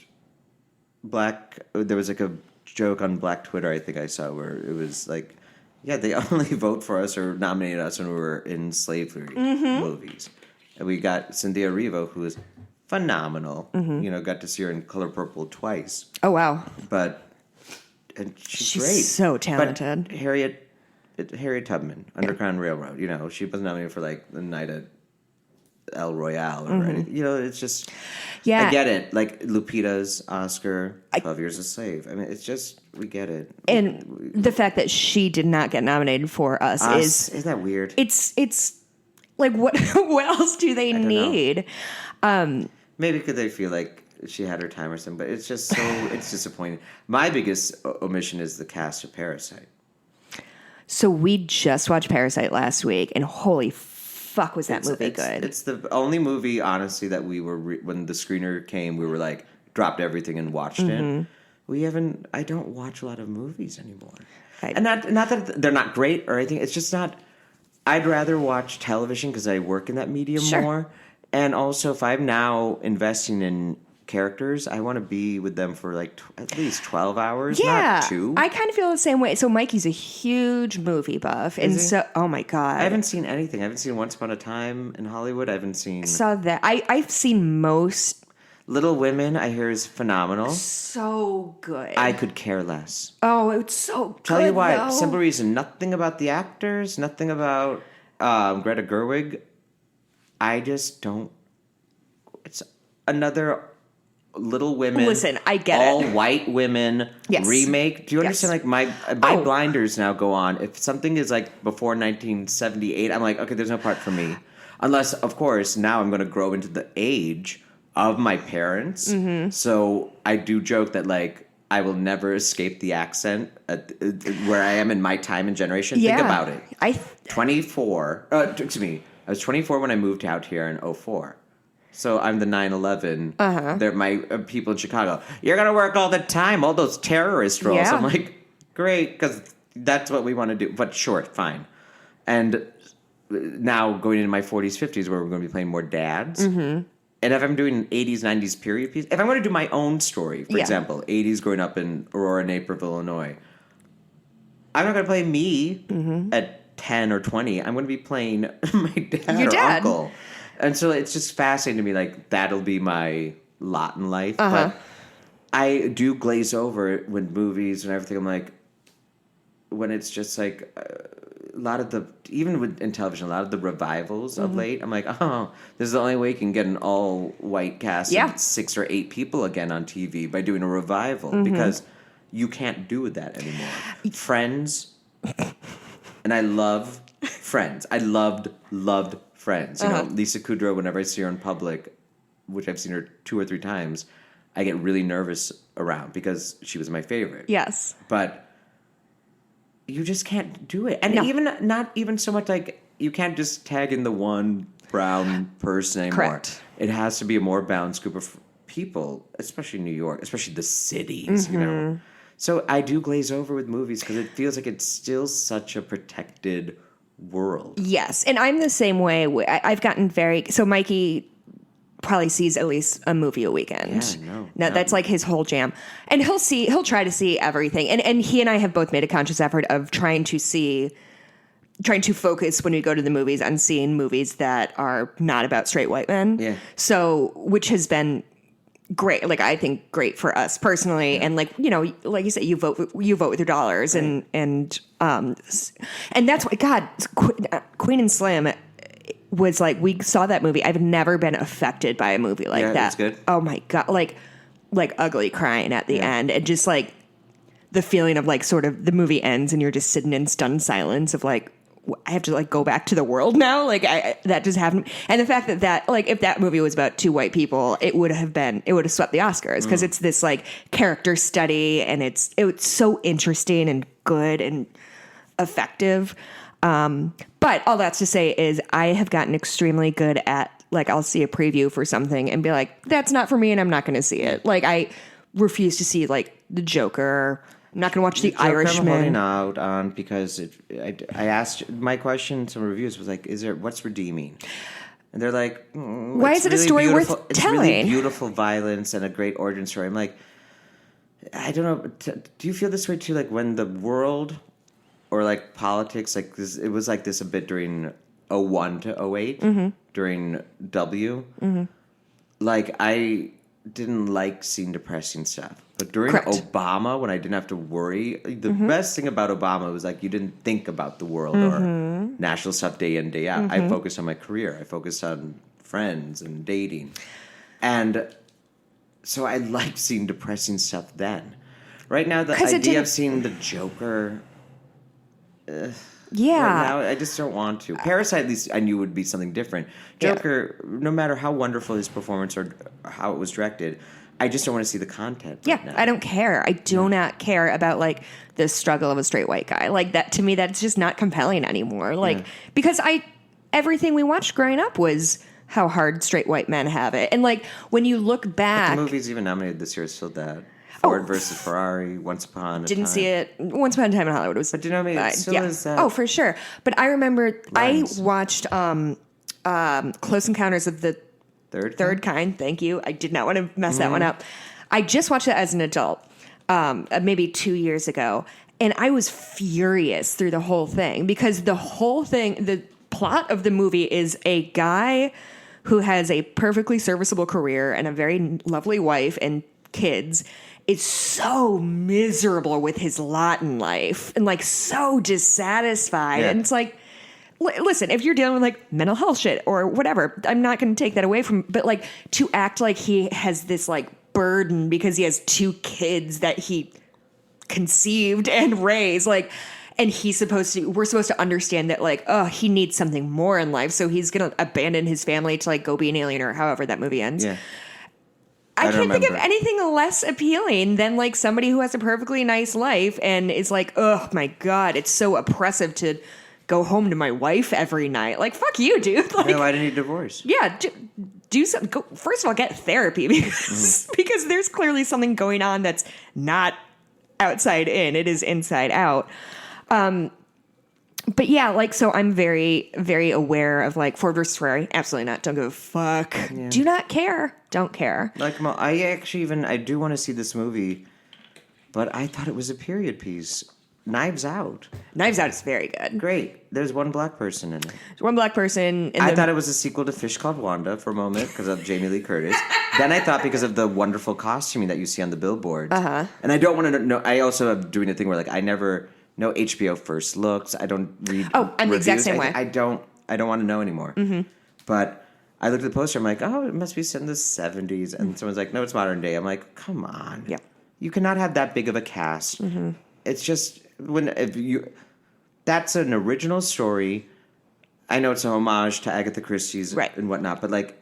black, there was like a joke on Black Twitter I think I saw where it was like, yeah, they only vote for us or nominated us when we were in slavery movies. And we got Cynthia Erivo, who is phenomenal. Got to see her in Color Purple twice. Oh, wow. And she's great. So talented. But Harriet Tubman, Underground Railroad, she was nominated for like the night at El Royale or anything. It's just, I get it. Like Lupita's Oscar, 12 Years a Slave. I mean, it's just, we get it. And the fact that she did not get nominated for us isn't that weird? It's like, what else do they need? Maybe because they feel like she had her time or something, but it's just it's disappointing. My biggest omission is the cast of Parasite. So we just watched Parasite last week, and holy fuck, was that movie good? It's the only movie, honestly, that we were when the screener came, we were like dropped everything and watched it. I don't watch a lot of movies anymore, and not that they're not great or anything. It's just not. I'd rather watch television because I work in that medium more, and also if I'm now investing in characters, I want to be with them for like at least 12 hours, not 2. I kind of feel the same way. So Mikey's a huge movie buff, and so oh my god, I haven't seen anything. I haven't seen Once Upon a Time in Hollywood. I haven't seen. Saw that. I've seen most. Little Women, I hear, is phenomenal. So good. I could care less. Oh, it's so good. Tell you why. Though. Simple reason. Nothing about the actors. Nothing about Greta Gerwig. I just don't. It's another Little Women. Listen, I get all white women remake. Do you understand? Like my blinders now go on. If something is like before 1978, I'm like, okay, there's no part for me. Unless, of course, now I'm going to grow into the age of my parents. So I do joke that like I will never escape the accent where I am in my time and generation. Think about it. 24. Excuse me. I was 24 when I moved out here in 04. So I'm the 9/11. They're my people in Chicago. You're gonna work all the time. All those terrorist roles. I'm like, great, because that's what we want to do. But sure, fine. And now going into my 40s, 50s, where we're going to be playing more dads. Mm-hmm. And if I'm doing 80s, 90s period piece, if I'm going to do my own story, for example, 80s growing up in Aurora, Naperville, Illinois, I'm not going to play me at 10 or 20. I'm going to be playing my dad or uncle. And so it's just fascinating to me, like, that'll be my lot in life. But I do glaze over when movies and everything, I'm like, when it's just like a lot of the, even in television, a lot of the revivals of late, I'm like, oh, this is the only way you can get an all-white cast of 6 or 8 people again on TV by doing a revival because you can't do that anymore. Friends, and I love Friends. I loved Friends. You know, Lisa Kudrow, whenever I see her in public, which I've seen her 2 or 3 times, I get really nervous around because she was my favorite. Yes. But you just can't do it. And even not even so much like you can't just tag in the one brown person anymore. Correct. It has to be a more balanced group of people, especially New York, especially the cities, you know. So I do glaze over with movies because it feels like it's still such a protected world. Yes. And I'm the same way. I've gotten so Mikey probably sees at least a movie a weekend. No, that's like his whole jam. And he'll try to see everything. And he and I have both made a conscious effort of trying to focus when we go to the movies on seeing movies that are not about straight white men. Yeah. So, which has been great. Like, I think great for us personally. Yeah. And like, you know, like you said, you vote with your dollars and that's why, God, Queen and Slim was like, we saw that movie. I've never been affected by a movie like that. It's good. Oh my God. Like ugly crying at the end. And just like the feeling of like sort of the movie ends and you're just sitting in stunned silence of like, I have to like go back to the world now. Like that just happened. And the fact that like, if that movie was about 2 white people, it would have swept the Oscars because it's this like character study and it's so interesting and good and effective. But all that's to say is I have gotten extremely good at, like, I'll see a preview for something and be like, that's not for me and I'm not going to see it. Like, I refuse to see, like, The Joker. I'm not going to watch The Irishman. I'm holding out on because I asked, my question, some reviews was like, what's redeeming? And they're like, why is it a story worth telling? It's really beautiful violence and a great origin story. I'm like, I don't know. Do you feel this way too? Like when the world or like politics, like this, it was like this a bit during 01 to 08, during W. Like I didn't like seeing depressing stuff. But during Obama, when I didn't have to worry, the best thing about Obama was like you didn't think about the world or national stuff day in, day out. I focused on my career. I focused on friends and dating. And so I liked seeing depressing stuff then. Right now, the idea of seeing the Joker... Right now, I just don't want to. Parasite, at least I knew would be something different. Joker, no matter how wonderful his performance or how it was directed, I just don't want to see the content. Right now. I don't care. I do not care about like the struggle of a straight white guy. Like that to me, that's just not compelling anymore. Like because everything we watched growing up was how hard straight white men have it, and like when you look back, the movies even nominated this year is still that. Ford versus Ferrari, Once Upon a Time. Didn't see it. Once Upon a Time in Hollywood was... But do you know what I mean? It still is that... Oh, for sure. But I remember I watched Close Encounters of the Third Kind. Thank you. I did not want to mess that one up. I just watched it as an adult, maybe 2 years ago. And I was furious through the whole thing because the whole thing, the plot of the movie is a guy who has a perfectly serviceable career and a very lovely wife and kids is so miserable with his lot in life and like so dissatisfied. And it's like, listen, if you're dealing with like mental health shit or whatever, I'm not going to take that away from, but like to act like he has this like burden because he has 2 kids that he conceived and raised, like, and we're supposed to understand that like, oh, he needs something more in life. So he's going to abandon his family to like go be an alien or however that movie ends. Yeah. I can't think of anything less appealing than like somebody who has a perfectly nice life and is like, oh my God, it's so oppressive to go home to my wife every night. Like, fuck you, dude. Like, no, why didn't you divorce? Yeah, do something. First of all, get therapy because there's clearly something going on that's not outside in. It is inside out. But yeah, like, so I'm very, very aware of like Ford versus Ferrari. Absolutely not. Don't give a fuck. Yeah. Do not care. Don't care. Like, I actually I do want to see this movie, but I thought it was a period piece. Knives Out. Knives Out is very good. Great. There's one black person in it. There's one black person. I thought it was a sequel to Fish Called Wanda for a moment because of Jamie Lee Curtis. Then I thought because of the wonderful costuming that you see on the billboards. Uh-huh. And I don't want to know. I also am doing a thing where like I never know HBO first looks. I don't read. Oh, I'm reviews. the exact same way. I don't want to know anymore. Mm-hmm. But I looked at the poster. I'm like, oh, it must be set in the 70s. And someone's like, no, it's modern day. I'm like, come on. Yeah. You cannot have that big of a cast. Mm-hmm. It's just that's an original story. I know it's a homage to Agatha Christie's and whatnot, but like,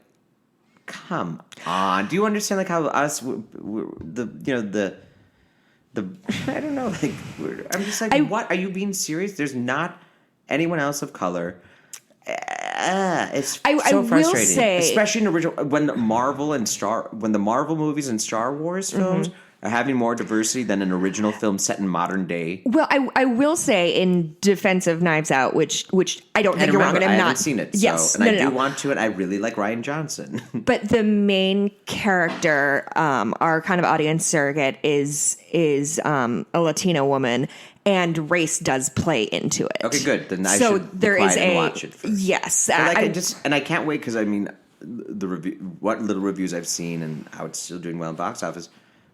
come on. Do you understand like how us the I don't know, like I'm just like, what are you being serious? There's not anyone else of color. It's so frustrating, especially in original when the Marvel movies and Star Wars films are having more diversity than an original film set in modern day. Well, I will say in defense of Knives Out, which I don't think you're wrong, and I haven't seen it. Yes, so, and I do want to, and I really like Rian Johnson. But the main character, our kind of audience surrogate, is a Latina woman. And race does play into it. Okay, good. Then I should be quiet and watch it first. Yes, I can't wait because I mean, the review, what little reviews I've seen, and how it's still doing well in box office,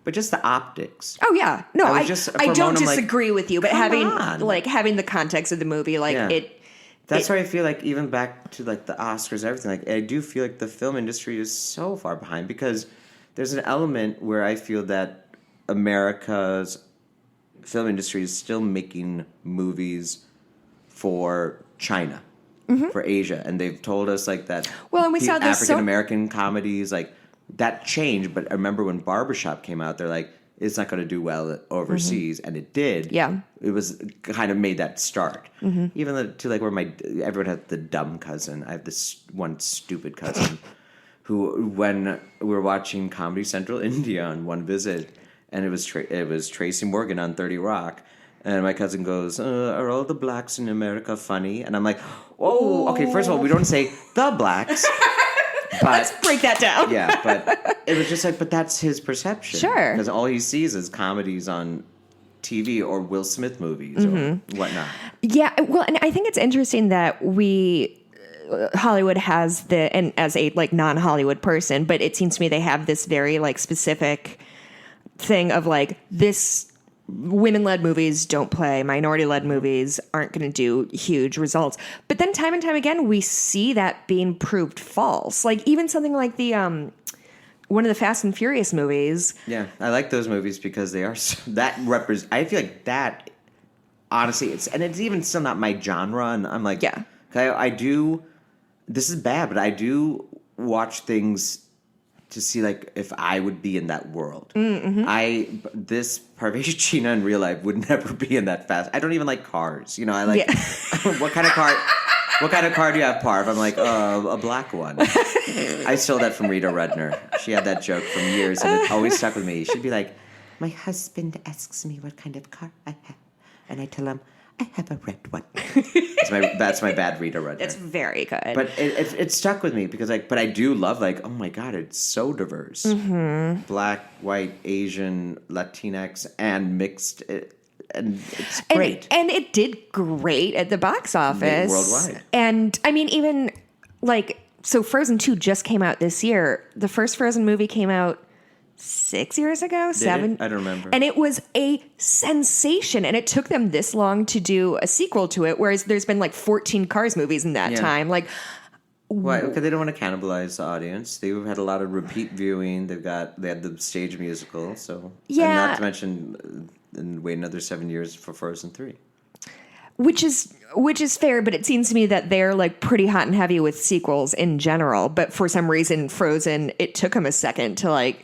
but just the optics. Oh yeah, no, I don't disagree with you, but having the context of the movie, That's why I feel like even back to like the Oscars and everything, like I do feel like the film industry is so far behind because there's an element where I feel that America's film industry is still making movies for China, for Asia, and they've told us like that. Well, and we saw this African American comedies like that changed. But I remember when Barbershop came out, they're like, it's not going to do well overseas, and it did. Yeah, it was kind of made that start. Even to like where everyone had the dumb cousin. I have this one stupid cousin who, when we were watching Comedy Central India on one visit. And it was Tracy Morgan on 30 Rock. And my cousin goes, are all the blacks in America funny? And I'm like, oh, okay, first of all, we don't say the blacks. But, let's break that down. Yeah, but it was just like, but that's his perception. Sure. Because all he sees is comedies on TV or Will Smith movies or whatnot. Yeah, well, and I think it's interesting that Hollywood has and as a like non-Hollywood person, but it seems to me they have this very like specific thing of like this women-led movies don't play, minority-led movies aren't going to do huge results. But then time and time again, we see that being proved false. Like even something like the one of the Fast and Furious movies. Yeah, I like those movies because they are I feel like that honestly, it's even still not my genre, and I'm like, yeah, I do. This is bad, but I do watch things to see like if I would be in that world. This Parvesh Cheena in real life would never be in that fast. I don't even like cars. You know, I like what kind of car? What kind of car do you have, Parv? I'm like, a black one. I stole that from Rita Rudner. She had that joke from years, and it always stuck with me. She'd be like, my husband asks me what kind of car I have, and I tell him I have a red one. That's my bad Rita Rudner. It's very good. But it stuck with me because but I do love oh my God, it's so diverse. Black, white, Asian, Latinx, and mixed. And it's great. And it did great at the box office. Worldwide. And I mean, even so Frozen 2 just came out this year. The first Frozen movie came out 6 years ago, 7. I don't remember. And it was a sensation. And it took them this long to do a sequel to it, whereas there's been 14 Cars movies in that time. Why? Because they don't want to cannibalize the audience. They've had a lot of repeat viewing. They had the stage musical. So and not to mention, and wait another 7 years for Frozen 3. Which is fair, but it seems to me that they're pretty hot and heavy with sequels in general. But for some reason, Frozen, it took them a second to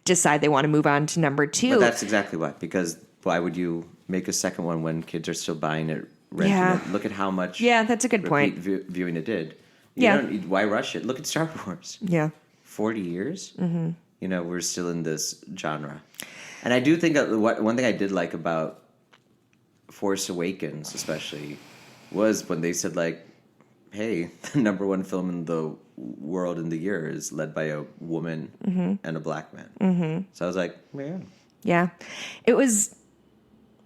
decide they want to move on to number 2. But that's exactly why. Because why would you make a second one when kids are still buying it, renting it? Look at how much. Yeah, that's a good point. Viewing it did. Why rush it? Look at Star Wars. Yeah, 40 years. Mm-hmm. We're still in this genre, and I do think one thing I did like about Force Awakens, especially, was when they said, like, hey, the number one film in the world in the year is led by a woman and a black man. Mm-hmm. So I was like, yeah. Yeah. It was...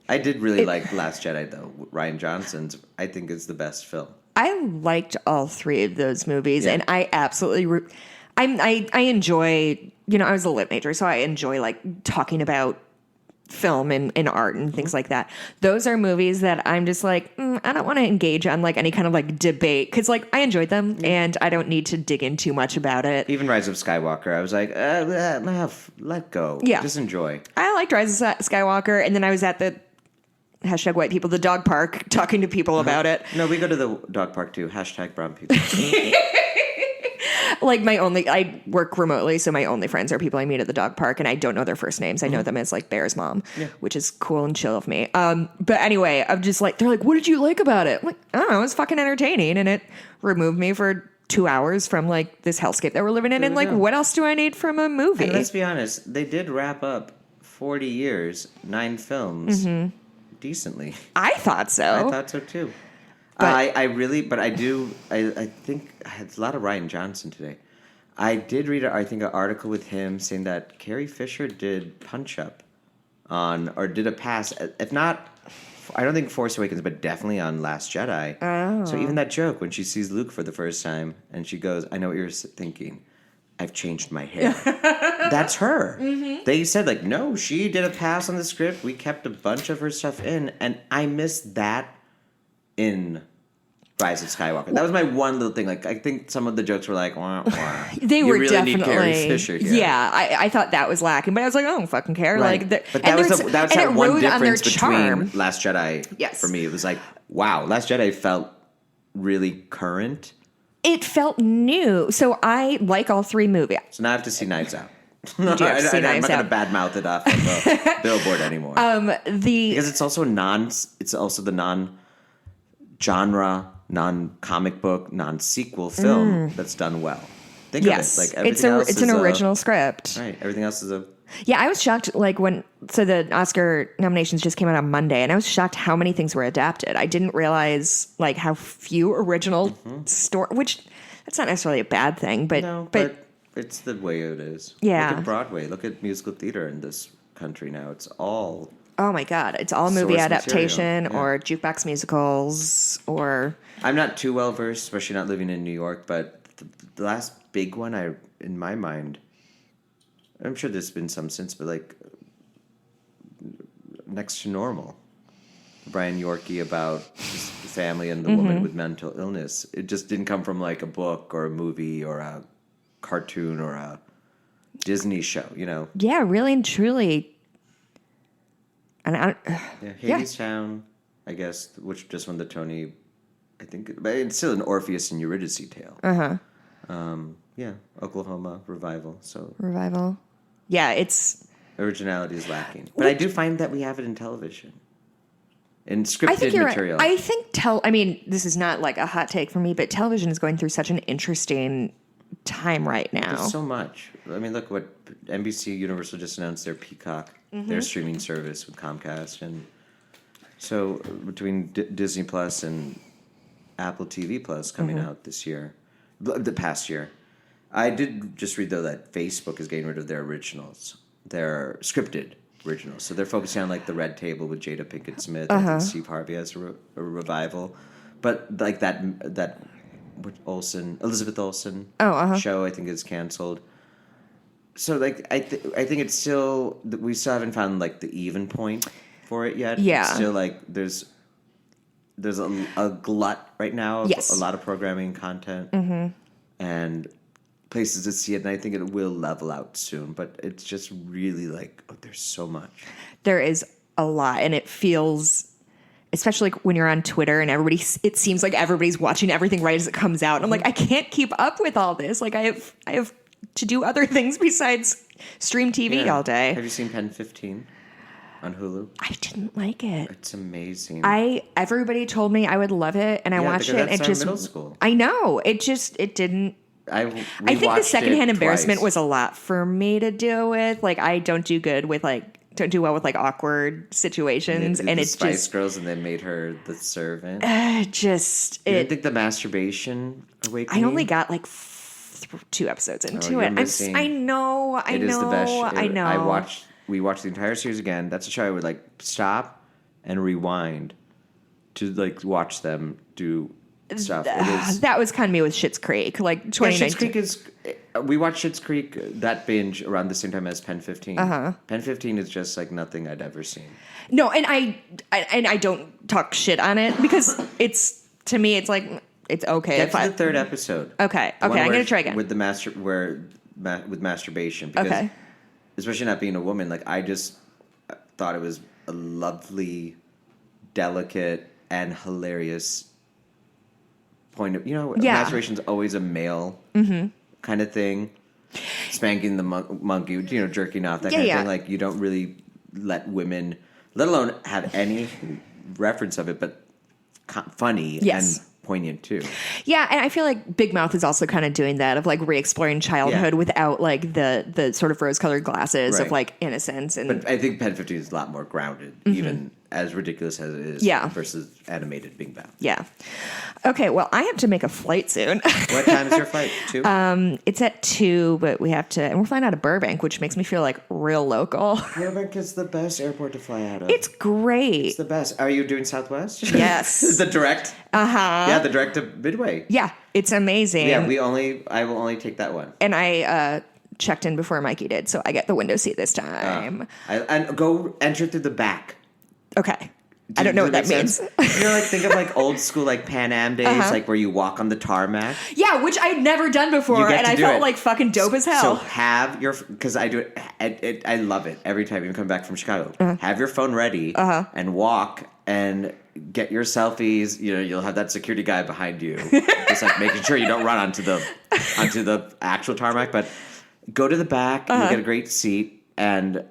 I did really like Last Jedi, though. Rian Johnson's, I think, is the best film. I liked all three of those movies, and I absolutely... I enjoy... You know, I was a lit major, so I enjoy, like, talking about film and art and things like that. Those are movies that I'm just like, I don't want to engage on like any kind of like debate because like I enjoyed them and I don't need to dig in too much about it. Even Rise of Skywalker, I was like, let go. Yeah. Just enjoy. I liked Rise of Skywalker, and then I was at the #white people, the dog park, talking to people about it. No, we go to the dog park too. #brown people. Like I work remotely, so my only friends are people I meet at the dog park, and I don't know their first names. I know them as like Bear's mom, which is cool and chill of me. But anyway, I'm just like, they're like, what did you like about it? I'm like, I don't know, it was fucking entertaining, and it removed me for 2 hours from like this hellscape that we're living in. And like, what else do I need from a movie? And let's be honest, they did wrap up 40 years, 9 films, decently. I thought so. I thought so too. I think I had a lot of Rian Johnson today. I did read, an article with him saying that Carrie Fisher did Punch Up did a pass, if not, I don't think Force Awakens, but definitely on Last Jedi. Oh. So even that joke when she sees Luke for the first time and she goes, I know what you're thinking. I've changed my hair. That's her. Mm-hmm. They said, like, no, she did a pass on the script. We kept a bunch of her stuff in, and I missed that in Rise of Skywalker. That was my one little thing. Like, I think some of the jokes were like, wah, wah. They were really definitely. Need Carrie Fisher here. Yeah, I thought that was lacking, but I was like, I don't fucking care. Right. Like, but that was that one difference between charm. Last Jedi. Yes. For me, it was like, wow, Last Jedi felt really current. It felt new. So I like all three movies. So now I have to see Knives Out. I'm not going to badmouth it off of the billboard anymore. Because it's also the non-genre, non-comic book, non-sequel film that's done well. Think of it. Like it's an original script. Right. Everything else is a... Yeah, I was shocked, like, so the Oscar nominations just came out on Monday, and I was shocked how many things were adapted. I didn't realize, like, how few original which, that's not necessarily a bad thing, but... No, but it's the way it is. Yeah. Look at Broadway. Look at musical theater in this country now. It's all... Oh, my God. It's all movie adaptation or jukebox musicals or... I'm not too well-versed, especially not living in New York, but the last big one, in my mind... I'm sure there's been some since, but like Next to Normal, Brian Yorkie about his family and the woman with mental illness. It just didn't come from like a book or a movie or a cartoon or a Disney show, you know? Yeah, really and truly. And Hadestown, I guess, which just won the Tony. I think, but it's still an Orpheus and Eurydice tale. Oklahoma revival. Yeah, it's... Originality is lacking. But I do find that we have it in television. In scripted material. Right. I think this is not like a hot take for me, but television is going through such an interesting time right now. There's so much. I mean, look what NBC Universal just announced their Peacock, their streaming service with Comcast. And so between Disney Plus and Apple TV Plus coming out this year, the past year, I did just read, though, that Facebook is getting rid of their originals, their scripted originals. So they're focusing on, like, The Red Table with Jada Pinkett Smith and Steve Harvey as a revival. But, like, that Elizabeth Olsen show, I think, is canceled. So, like, I think it's still... We still haven't found, like, the even point for it yet. Yeah. It's still, like, there's a glut right now of a lot of programming content. And... places to see it, and I think it will level out soon. But it's just really like, there's so much. There is a lot, and it feels, especially like when you're on Twitter and it seems like everybody's watching everything right as it comes out. And I'm like, I can't keep up with all this. Like I have to do other things besides stream TV all day. Have you seen Pen 15 on Hulu? I didn't like it. It's amazing. Everybody told me I would love it, and I watched it. And it just middle school. I know it didn't. I think the secondhand embarrassment was a lot for me to deal with. Like, I don't do good with, like, don't do well with like awkward situations, and the it's Spice just Girls, and they made her the servant. You didn't think the masturbation awakening? I only got like 2 episodes into you're it. missing- I know. It is the best. I know. We watched the entire series again. That's a show I would like stop and rewind to like watch them do stuff. It is, That was kind of me with Schitt's Creek, like 2019. Schitt's Creek is. We watched Schitt's Creek that binge around the same time as Pen 15. Pen 15 is just like nothing I'd ever seen. No, and I don't talk shit on it because it's, to me, it's like, it's okay. Get to the 3rd episode. Okay, I'm gonna try again with the with masturbation, because especially not being a woman, like I just thought it was a lovely, delicate, and hilarious point of, masturbation's always a male kind of thing. Spanking the monkey, jerking off, that kind of thing. Like, you don't really let women, let alone have any reference of it, but funny and poignant too. Yeah, and I feel like Big Mouth is also kind of doing that, of like re-exploring childhood without like the sort of rose-colored glasses of like innocence. But I think Pen 15 is a lot more grounded, even as ridiculous as it is, versus animated Big Mouth. Yeah. Okay, well, I have to make a flight soon. What time is your flight? 2? It's at 2, but we have to, and we're flying out of Burbank, which makes me feel like real local. Burbank is the best airport to fly out of. It's great. It's the best. Are you doing Southwest? Yes. The direct? Yeah, the direct to Midway. Yeah, it's amazing. Yeah, I will only take that one. And I checked in before Mikey did, so I get the window seat this time. And go enter through the back. Okay. I don't know what that means. Like think of like old school like Pan Am days, like where you walk on the tarmac. Yeah, which I'd never done before, and I felt like fucking dope as hell. So have your, because I do it, I love it every time you come back from Chicago. Have your phone ready and walk and get your selfies. You'll have that security guy behind you, just like making sure you don't run onto the actual tarmac. But go to the back, and you get a great seat, and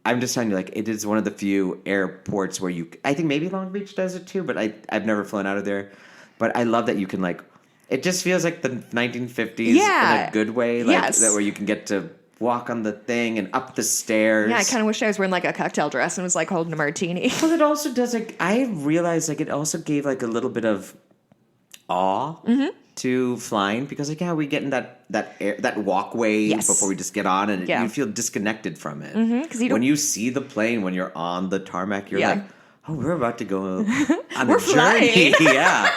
I'm just telling you, like, it is one of the few airports where I think maybe Long Beach does it too, but I've never flown out of there. But I love that you can, like, it just feels like the 1950s in a good way. Like, that where you can get to walk on the thing and up the stairs. Yeah, I kind of wish I was wearing, like, a cocktail dress and was, like, holding a martini. Well, it also does, like, I realized, like, it also gave, like, a little bit of awe to flying, because like we get in that walkway before we just get on, and you feel disconnected from it. Because when you see the plane, when you're on the tarmac, you're like, oh, we're about to go on a journey. Yeah.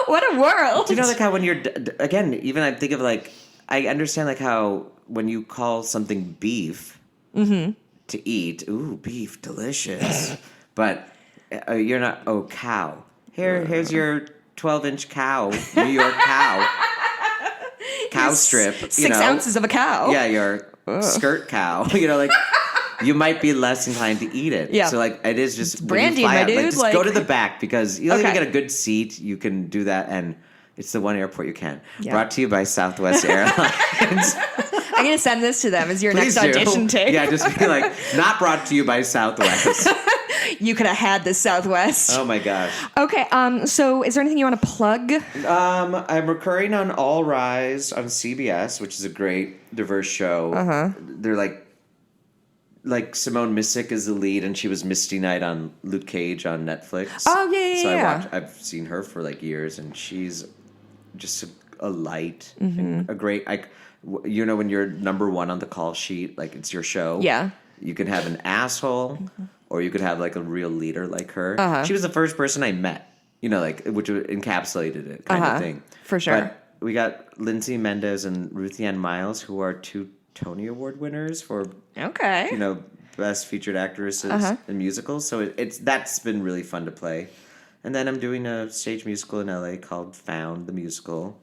What a world. Do you know, like, how when you're again, even I think of, like, I understand, like, how when you call something beef to eat, ooh, beef, delicious, but you're not, cow. Here's your 12-inch cow, New York cow, strip. 6 ounces of a cow. Yeah, your skirt cow. Like, you might be less inclined to eat it. Yeah. So, like, it is just, it's brandy, my dude. Just go to the back, because you'll even get a good seat. You can do that, and it's the one airport you can. Yeah. Brought to you by Southwest Airlines. I'm going to send this to them as your next audition tape. Yeah, just be like, not brought to you by Southwest. You could have had the Southwest. Oh my gosh. Okay, so is there anything you want to plug? I'm recurring on All Rise on CBS, which is a great, diverse show. They're like Simone Missick is the lead, and she was Misty Knight on Luke Cage on Netflix. Oh yeah. I've seen her for like years, and she's just a light and a great. When you're number one on the call sheet, like, it's your show. Yeah. You can have an asshole, or you could have, like, a real leader like her. She was the first person I met, like, which encapsulated it kind of thing. For sure. But we got Lindsay Mendez and Ruth Ann Miles, who are 2 Tony Award winners for, best featured actresses in musicals. So that's been really fun to play. And then I'm doing a stage musical in LA called Found, the Musical,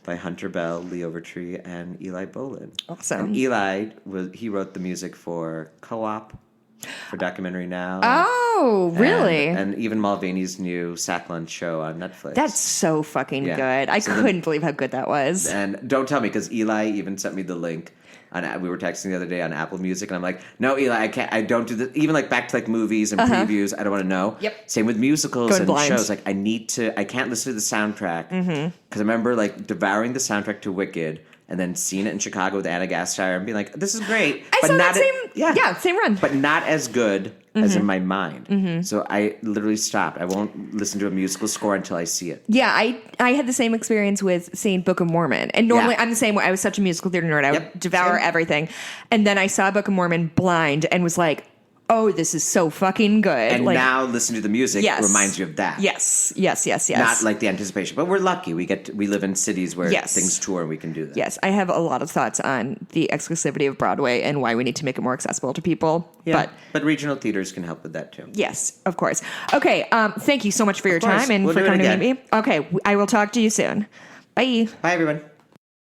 by Hunter Bell, Lee Overtree, and Eli Bolin. Awesome. And Eli, he wrote the music for Co-op, for Documentary Now. Oh, really? And even Mulvaney's new Sack Lunch show on Netflix. That's so fucking good. I couldn't believe how good that was. And don't tell me, because Eli even sent me the link. We were texting the other day on Apple Music, and I'm like, no, Eli, I can't. I don't do this. Even like back to like movies and previews, I don't want to know. Yep. Same with musicals and shows. Like, I can't listen to the soundtrack, because I remember like devouring the soundtrack to Wicked, and then seeing it in Chicago with Anna Gasteyer and being like, this is great. I but saw not that same run. But not as good as in my mind. So I literally stopped. I won't listen to a musical score until I see it. Yeah, I had the same experience with seeing Book of Mormon. And normally I'm the same way. I was such a musical theater nerd. I would devour everything. And then I saw Book of Mormon blind and was like, oh, this is so fucking good. And now listening to the music reminds you of that. Yes. Not like the anticipation. But we're lucky. We live in cities where things tour and we can do that. Yes, I have a lot of thoughts on the exclusivity of Broadway and why we need to make it more accessible to people. Yeah, but regional theaters can help with that too. Yes, of course. Okay, thank you so much for your time and we'll for do it coming to again. meet me. Okay, I will talk to you soon. Bye. Bye, everyone.